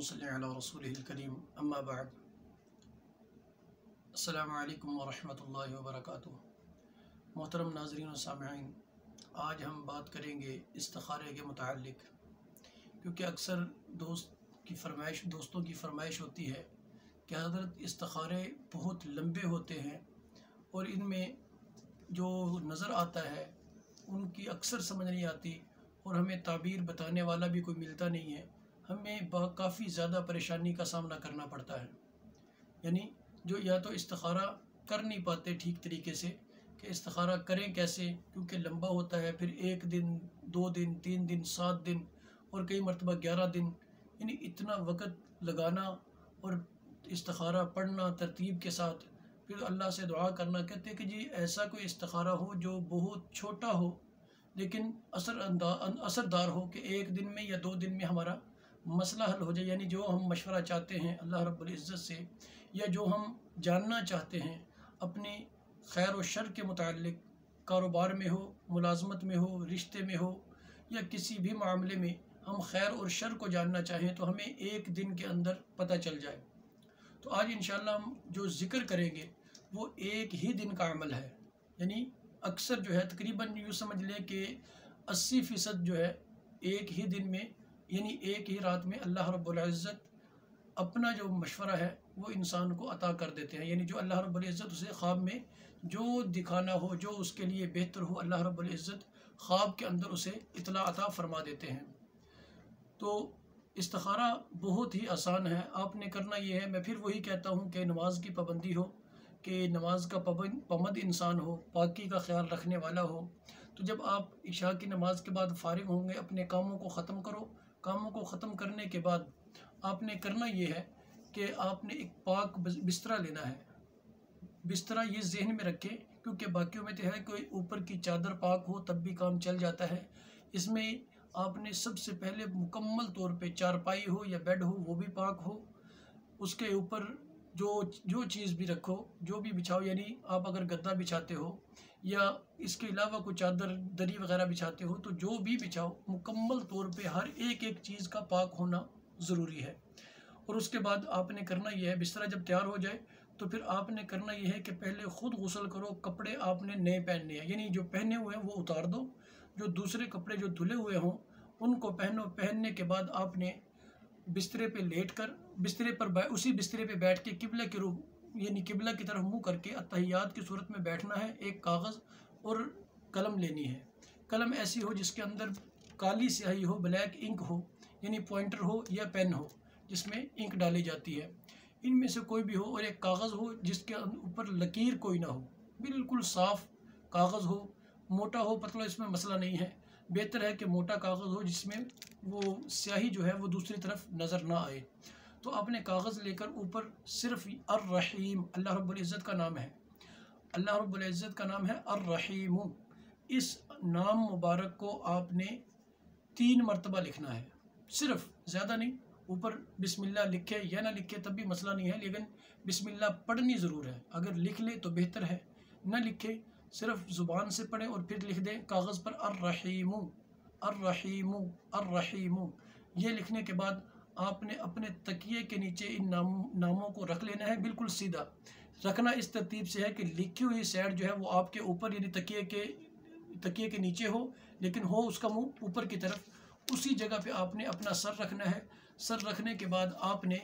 सल्ली अला रसूलिहिल करीम अम्मा बाद। अस्सलामु अलैकुम वरहमतुल्लाहि वबरकातुहू। मोहतरम नाज़रीन और सामईन, आज हम बात करेंगे इस्तिखारे के मुताल्लिक़, क्योंकि अक्सर दोस्तों की फरमाइश होती है कि हज़रत इस्तिखारे बहुत लंबे होते हैं और इनमें जो नज़र आता है उनकी अक्सर समझ नहीं आती और हमें ताबीर बताने वाला भी कोई मिलता नहीं है। हमें काफ़ी ज़्यादा परेशानी का सामना करना पड़ता है। यानी जो या तो इस्तिखारा कर नहीं पाते ठीक तरीके से कि इस्तिखारा करें कैसे, क्योंकि लंबा होता है, फिर 1 दिन 2 दिन 3 दिन 7 दिन और कई मरतबा 11 दिन, यानी इतना वक़्त लगाना और इस्तिखारा पढ़ना तरतीब के साथ, फिर अल्लाह से दुआ करना। कहते हैं कि जी ऐसा कोई इस्तिखारा हो जो बहुत छोटा हो लेकिन असरदार हो कि 1 दिन में या 2 दिन में हमारा मसला हल हो जाए। यानी जो हम मशवरा चाहते हैं अल्लाह रब्बुल इज़्ज़त से, या जो हम जानना चाहते हैं अपने खैर और शर के मुताल्लिक़, कारोबार में हो, मुलाजमत में हो, रिश्ते में हो, या किसी भी मामले में हम खैर और शर को जानना चाहें तो हमें 1 दिन के अंदर पता चल जाए। तो आज इंशाअल्लाह हम जो ज़िक्र करेंगे वो 1 ही दिन का अमल है। यानी अक्सर जो है तकरीबन यूँ समझ लें कि 80% जो है 1 ही दिन में, यानी 1 ही रात में अल्लाह रब्बुल इज़्ज़त अपना जो मशवरा है वो इंसान को अता कर देते हैं। यानी जो अल्लाह रब्बुल इज़्ज़त उसे ख्वाब में जो दिखाना हो, जो उसके लिए बेहतर हो, अल्लाह रब्बुल इज़्ज़त ख्वाब के अंदर उसे इत्ला अता फरमा देते हैं। तो इस्तिखारा बहुत ही आसान है, आपने करना ये है, मैं फिर वही कहता हूँ कि नमाज की पाबंदी हो, कि नमाज का पाबंद इंसान हो, पाकी का ख्याल रखने वाला हो। तो जब आप इशा की नमाज के बाद फ़ारिग होंगे, अपने कामों को ख़त्म करो। कामों को ख़त्म करने के बाद आपने करना ये है कि आपने एक पाक बिस्तरा लेना है। बिस्तरा ये जहन में रखें, क्योंकि बाकियों में तो है कोई ऊपर की चादर पाक हो तब भी काम चल जाता है। इसमें आपने सबसे पहले मुकम्मल तौर पे चारपाई हो या बेड हो वो भी पाक हो। उसके ऊपर जो चीज़ भी रखो, जो भी बिछाओ, यानी आप अगर गद्दा बिछाते हो या इसके अलावा कोई चादर दरी वगैरह बिछाते हो, तो जो भी बिछाओ मुकम्मल तौर पे हर एक चीज़ का पाक होना ज़रूरी है। और उसके बाद आपने करना यह है, बिस्तरा जब तैयार हो जाए तो फिर आपने करना यह है कि पहले ख़ुद गुस्ल करो। कपड़े आपने नए पहनने हैं, यानी जो पहने हुए हैं वो उतार दो, जो दूसरे कपड़े जो धुले हुए हों उनको पहनो। पहनने के बाद आपने बिस्तरे पे लेट कर उसी बिस्तरे पे बैठ के किबला के रूप, यानी किबला की तरफ मुँह करके अत्तहियात की सूरत में बैठना है। एक कागज़ और कलम लेनी है। कलम ऐसी हो जिसके अंदर काली स्याही हो, ब्लैक इंक हो, यानी पॉइंटर हो या पेन हो जिसमें इंक डाली जाती है, इनमें से कोई भी हो। और एक कागज़ हो जिसके ऊपर लकीर कोई ना हो, बिल्कुल साफ़ कागज़ हो, मोटा हो पतला इसमें मसला नहीं है। बेहतर है कि मोटा कागज़ हो जिसमें वो स्याही जो है वो दूसरी तरफ नज़र ना आए। तो आपने कागज़ लेकर ऊपर सिर्फ अर्रहीम, अल्लाह रब्बुल इज़्ज़त का नाम है, अल्लाह रब्बुल इज़्ज़त का नाम है अर्रहीम। इस नाम मुबारक को आपने 3 मरतबा लिखना है, सिर्फ, ज़्यादा नहीं। ऊपर बिस्मिल्लाह लिखे या ना लिखे तब भी मसला नहीं है, लेकिन बिस्मिल्लाह पढ़नी ज़रूर है। अगर लिख ले तो बेहतर है, न लिखे सिर्फ ज़ुबान से पढ़ें और फिर लिख दें कागज़ पर अर्रहीमु अर्रहीमु अर्रहीमु। ये लिखने के बाद आपने अपने तकिए के नीचे इन नामों को रख लेना है। बिल्कुल सीधा रखना इस तरतीब से है कि लिखी हुई साइड जो है वो आपके ऊपर, यानी तकिए के नीचे हो, लेकिन हो उसका मुंह ऊपर की तरफ। उसी जगह पे आपने अपना सर रखना है। सर रखने के बाद आपने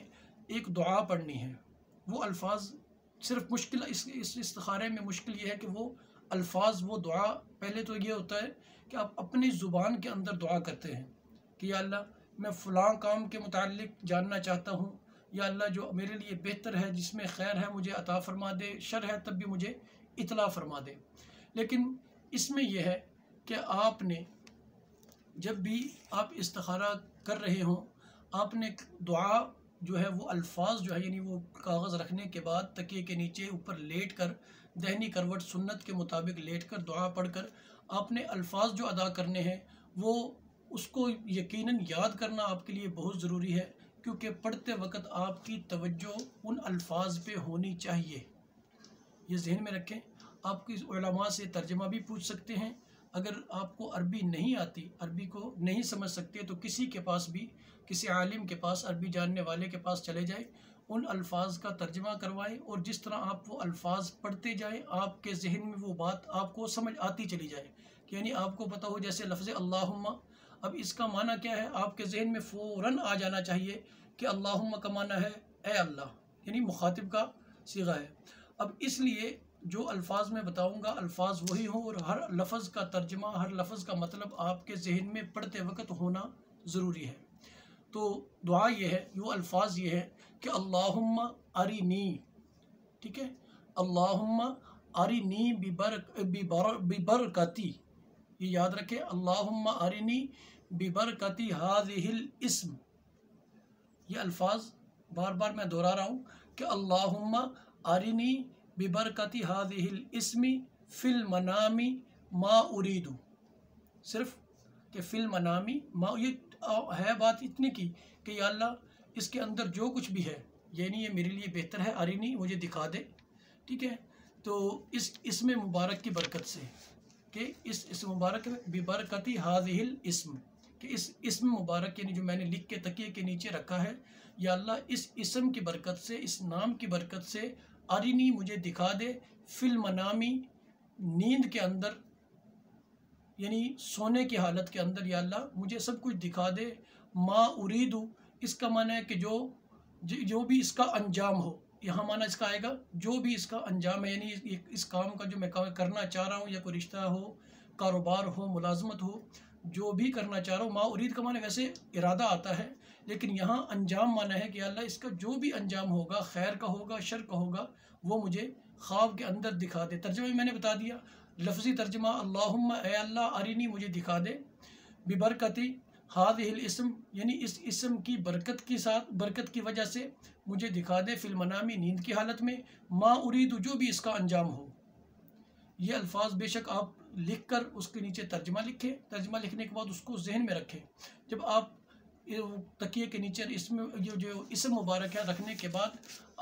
एक दुआ पढ़नी है। वो अल्फाज सिर्फ मुश्किल, इस इस्तिखारे में मुश्किल ये है कि वो अल्फाज, वो दुआ, पहले तो ये होता है कि आप अपनी ज़ुबान के अंदर दुआ करते हैं कि या अल्लाह मैं फ़लाँ काम के मुताल्लिक़ जानना चाहता हूँ, या अल्लाह जो मेरे लिए बेहतर है, जिसमें खैर है मुझे अता फ़रमा दे, शर है तब भी मुझे इत्ला फ़रमा दे। लेकिन इसमें यह है कि आपने जब भी आप इस्तिखारा कर रहे हों, आपने दुआ जो है वो अल्फाज जो है, यानी वो कागज़ रखने के बाद तकिए के नीचे ऊपर लेट कर, दहनी करवट सुन्नत के मुताबिक लेट कर दुआ पढ़कर आपने अल्फाज जो अदा करने हैं वो उसको यकीनन याद करना आपके लिए बहुत ज़रूरी है, क्योंकि पढ़ते वक्त आपकी तवज्जो उन अल्फाज पे होनी चाहिए। ये जहन में रखें। आप किस उलमा से तर्जमा भी पूछ सकते हैं, اگر آپ کو عربی نہیں آتی، عربی کو نہیں سمجھ سکتے، تو کسی کے پاس بھی، کسی عالم کے پاس، عربی جاننے والے کے پاس چلے جائیں، ان الفاظ کا ترجمہ کروائیں، اور جس طرح آپ وہ الفاظ پڑھتے جائیں آپ کے ذہن میں وہ بات آپ کو سمجھ آتی چلی جائے. یعنی آپ کو پتہ ہو جیسے لفظ اللہم، اب اس کا معنی کیا ہے آپ کے ذہن میں فوراً آ جانا چاہیے کہ اللہم کا معنی ہے اے اللہ، یعنی مخاطب کا صیغہ ہے. اب اس لیے جو الفاظ میں بتاؤں گا الفاظ وہی ہوں، اور ہر لفظ کا ترجمہ، ہر لفظ کا مطلب آپ کے ذہن میں پڑھتے وقت ہونا ضروری ہے. تو دعا یہ ہے، یہ الفاظ یہ ہے کہ اللہم ارینی، ٹھیک ہے، اللہم ارینی ببرکتی، یہ یاد رکھیں، اللہم ارینی ببرکتی ہذہ الاسم. یہ الفاظ بار بار میں دہرا رہا ہوں کہ اللہم ارینی ببرکتی ہذہ الاسم فی المنام ما ارید، صرف کہ فی المنام ما، یہ ہے بات اتنی کی کہ یا اللہ اس کے اندر جو کچھ بھی ہے یعنی یہ میرے لیے بہتر ہے، ارینی مجھے دکھا دے، ٹھیک ہے. تو اس اسم مبارک کی برکت سے، کہ اس اسم مبارک ببرکتی ہذہ الاسم، کہ اس اسم مبارک یعنی جو میں نے لکھ کے تکیے کے نیچے رکھا ہے، یا اللہ اس اسم کی برکت سے، اس نام کی برکت سے ارینی مجھے دکھا دے، فی المنامی نیند کے اندر، یعنی سونے کی حالت کے اندر، یا اللہ مجھے سب کچھ دکھا دے. ما اریدو، اس کا معنی ہے کہ جو بھی اس کا انجام ہو، یہاں معنی اس کا آئے گا جو بھی اس کا انجام ہے، یعنی اس کام کا جو میں کرنا چاہ رہا ہوں، یا کوئی رشتہ ہو، کاروبار ہو، ملازمت ہو، جو بھی کرنا چاہ رہا ہوں. ما ارید کا معنی ویسے ارادہ آتا ہے، لیکن یہاں انجام معنی ہے کہ اللہ اس کا جو بھی انجام ہوگا، خیر کا ہوگا، شر کا ہوگا، وہ مجھے خواب کے اندر دکھا دے. ترجمہ بھی میں نے بتا دیا، لفظی ترجمہ اللہم اے اللہ ارینی مجھے دکھا دے، ببرکتی ہذہ الاسم یعنی اس اسم کی برکت کے ساتھ، برکت کی وجہ سے مجھے دکھا دے، فی المنامی نیند کی حالت میں، ما ارید جو بھی اس کا انجام ہو. یہ الفاظ بے شک آپ لکھ کر اس کے نیچے ترجمہ لکھیں، ترجمہ لکھنے کے بعد اس کو ذہن میں رکھیں. جب آپ تکیے کے نیچے جو اسم مبارک ہے رکھنے کے بعد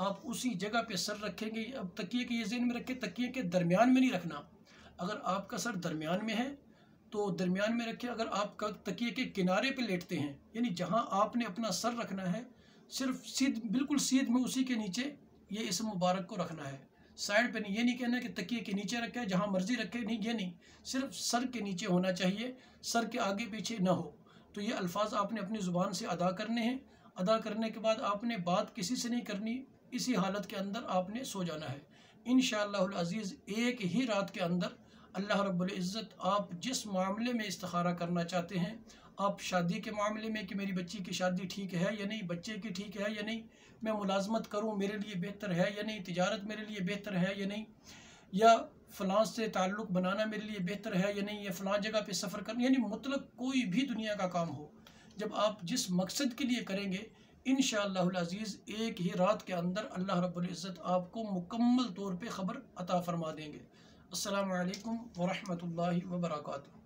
آپ اسی جگہ پہ سر رکھیں گے. اب تکیے کے یہ ذہن میں رکھیں تکیے کے درمیان میں نہیں رکھنا، اگر آپ کا سر درمیان میں ہے تو درمیان میں رکھیں، اگر آپ کا تکیے کے کنارے پہ لیٹتے ہیں یعنی جہاں آپ نے اپنا سر رکھنا ہے صرف بالکل سیدھ میں اسی کے نیچے یہ اسم مبارک کو رکھنا ہے، سائڈ پہ نہیں. یہ نہیں کہنا کہ تکیے کے نیچے رکھے جہاں مرضی رکھے، نہیں، یہ نہیں، صرف سر کے نیچے ہونا چاہیے، سر کے آگے پیچھے نہ ہو. تو یہ الفاظ آپ نے اپنی زبان سے ادا کرنے ہیں. ادا کرنے کے بعد آپ نے بات کسی سے نہیں کرنی، اسی حالت کے اندر آپ نے سو جانا ہے. انشاءاللہ العزیز ایک ہی رات کے اندر اللہ رب العزت آپ جس معاملے میں استخارہ کرنا چاہتے ہیں، آپ شادی کے معاملے میں کہ میری بچی کی شادی ٹھیک ہے یا نہیں، بچے کی ٹھیک ہے یا نہیں، میں ملازمت کروں میرے لیے بہتر ہے یا نہیں، تجارت میرے لیے بہتر ہے یا نہیں، یا فلاں سے تعلق بنانا میرے لیے بہتر ہے یا نہیں، یا فلاں جگہ پہ سفر کرنا، یعنی مطلق کوئی بھی دنیا کا کام ہو، جب آپ جس مقصد کے لیے کریں گے انشاءاللہ العزیز ایک ہی رات کے اندر اللہ رب العزت آپ کو مکمل طور پہ خبر عطا فرما دیں گے. السلام علیکم ورحمۃ اللہ وبرکاتہ.